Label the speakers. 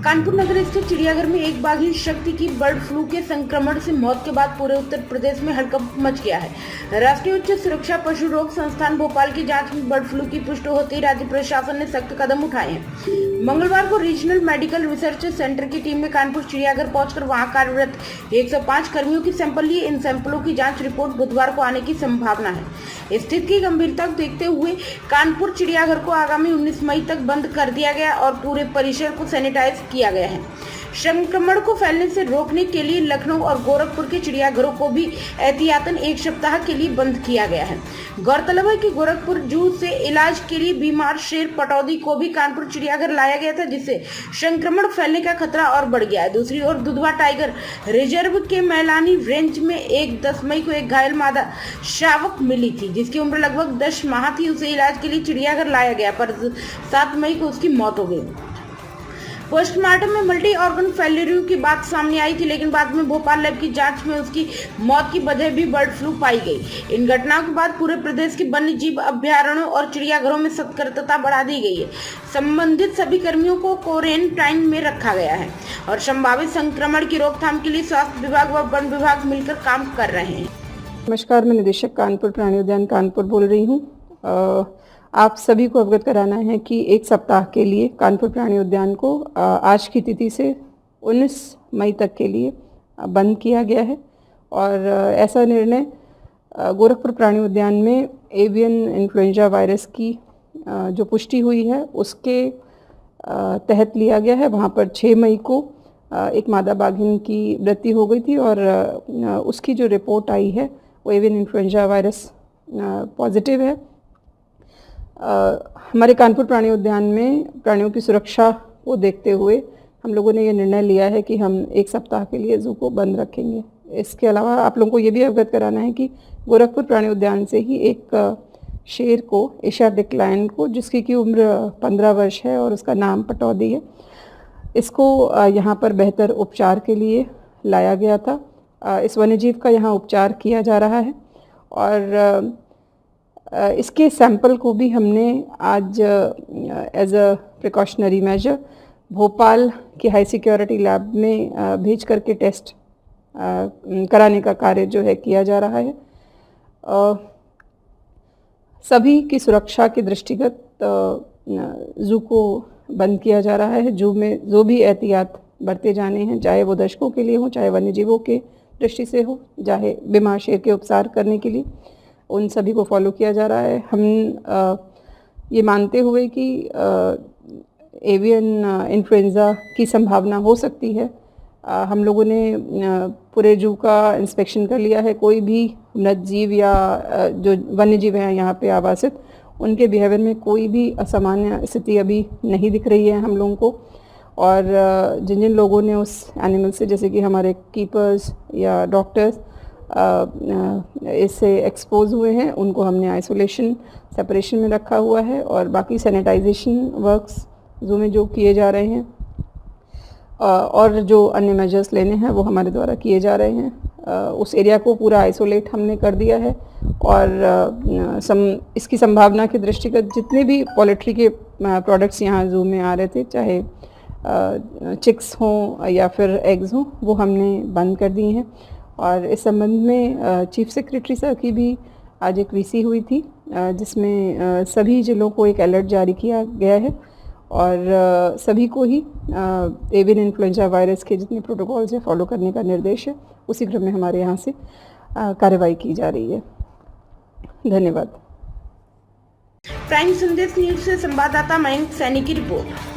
Speaker 1: कानपुर नगर स्थित चिड़ियाघर में एक बाघिन शक्ति की बर्ड फ्लू के संक्रमण से मौत के बाद पूरे उत्तर प्रदेश में हड़कंप मच गया है। राष्ट्रीय उच्च सुरक्षा पशु रोग संस्थान भोपाल की जांच में बर्ड फ्लू की पुष्टि होते ही राज्य प्रशासन ने सख्त कदम उठाए हैं। मंगलवार को रीजनल मेडिकल रिसर्च सेंटर की टीम ने कानपुर चिड़ियाघर पहुंचकर वहां कार्यरत 105 कर्मियों की सैंपल लिए। इन सैंपलों की जाँच रिपोर्ट बुधवार को आने की संभावना है। स्थिति की गंभीरता को देखते हुए कानपुर चिड़ियाघर को आगामी 19 मई तक बंद कर दिया गया और पूरे परिसर को सैनिटाइज किया गया है। संक्रमण को फैलने से रोकने के लिए लखनऊ और गोरखपुर के चिड़ियाघरों को भी एहतियातन एक सप्ताह के लिए बंद किया गया है। गौरतलब है कि गोरखपुर जू से इलाज के लिए बीमार शेर पटौदी को भी कानपुर चिड़ियाघर लाया गया था, जिससे संक्रमण फैलने का खतरा और बढ़ गया है। दूसरी ओर दुधवा टाइगर रिजर्व के मैलानी रेंज में 10 मई को एक घायल मादा शावक मिली थी, जिसकी उम्र लगभग 10 माह थी। उसे इलाज के लिए चिड़ियाघर लाया गया, पर 7 मई को उसकी मौत हो गई। पोस्टमार्टम में मल्टी ऑर्गन फेल्यूर की बात सामने आई थी, लेकिन बाद में भोपाल लैब की जांच में उसकी मौत की वजह भी बर्ड फ्लू पाई गई। इन घटनाओं के बाद पूरे प्रदेश के वन्य जीव अभ्यारण्यों और चिड़ियाघरों में सतर्कता बढ़ा दी गई है। संबंधित सभी कर्मियों को क्वारंटाइन में रखा गया है और संभावित संक्रमण की रोकथाम के लिए स्वास्थ्य विभाग व वन विभाग मिलकर काम कर रहे हैं।
Speaker 2: नमस्कार, मैं निदेशक कानपुर प्राणी उद्यान कानपुर बोल रही हूँ। आप सभी को अवगत कराना है कि एक सप्ताह के लिए कानपुर प्राणी उद्यान को आज की तिथि से 19 मई तक के लिए बंद किया गया है और ऐसा निर्णय गोरखपुर प्राणी उद्यान में एवियन इन्फ्लुएंजा वायरस की जो पुष्टि हुई है उसके तहत लिया गया है। वहाँ पर 6 मई को एक मादा बाघिन की मृत्यु हो गई थी और उसकी जो रिपोर्ट आई है वो एवियन इन्फ्लुएंजा वायरस पॉजिटिव है। हमारे कानपुर प्राणी उद्यान में प्राणियों की सुरक्षा को देखते हुए हम लोगों ने ये निर्णय लिया है कि हम एक सप्ताह के लिए जू को बंद रखेंगे। इसके अलावा आप लोगों को ये भी अवगत कराना है कि गोरखपुर प्राणी उद्यान से ही एक शेर को, एशियाटिक लायन को, जिसकी की उम्र 15 वर्ष है और उसका नाम पटौदी है, इसको यहाँ पर बेहतर उपचार के लिए लाया गया था। इस वन्यजीव का यहाँ उपचार किया जा रहा है और इसके सैंपल को भी हमने आज as a precautionary measure Bhopal के हाई सिक्योरिटी लैब में भेज करके टेस्ट कराने का कार्य जो है किया जा रहा है। सभी की सुरक्षा के दृष्टिगत जू को बंद किया जा रहा है। जू में जो भी एहतियात बरते जाने हैं, चाहे वो दर्शकों के लिए हो, चाहे वन्यजीवों के दृष्टि से हो, चाहे बीमार शेर के उपचार करने के लिए, उन सभी को फॉलो किया जा रहा है। हम ये मानते हुए कि एवियन इन्फ्लुएंजा की संभावना हो सकती है, हम लोगों ने पूरे जू का इंस्पेक्शन कर लिया है। कोई भी मृत जीव या जो वन्य जीव हैं यहाँ पे आवासित, उनके बिहेवियर में कोई भी असामान्य स्थिति अभी नहीं दिख रही है हम लोगों को। और जिन जिन लोगों ने उस एनिमल से, जैसे कि हमारे कीपर्स या डॉक्टर्स इससे एक्सपोज हुए हैं, उनको हमने आइसोलेशन सेपरेशन में रखा हुआ है और बाकी सैनिटाइजेशन वर्क्स जू में जो किए जा रहे हैं और जो अन्य मेजर्स लेने हैं वो हमारे द्वारा किए जा रहे हैं। उस एरिया को पूरा आइसोलेट हमने कर दिया है और इसकी संभावना के दृष्टिगत जितने भी पोल्ट्री के प्रोडक्ट्स यहाँ जू में आ रहे थे, चाहे चिक्स हों या फिर एग्स हों, वो हमने बंद कर दिए हैं। और इस संबंध में चीफ सेक्रेटरी सर की भी आज एक वीसी हुई थी, जिसमें सभी जिलों को एक अलर्ट जारी किया गया है और सभी को ही एवियन इन्फ्लुएंजा वायरस के जितने प्रोटोकॉल्स हैं फॉलो करने का निर्देश है। उसी क्रम में हमारे यहाँ से कार्रवाई की जा रही है। धन्यवाद।
Speaker 1: प्राइम संदेश न्यूज से संवाददाता मयंक सैनी की रिपोर्ट।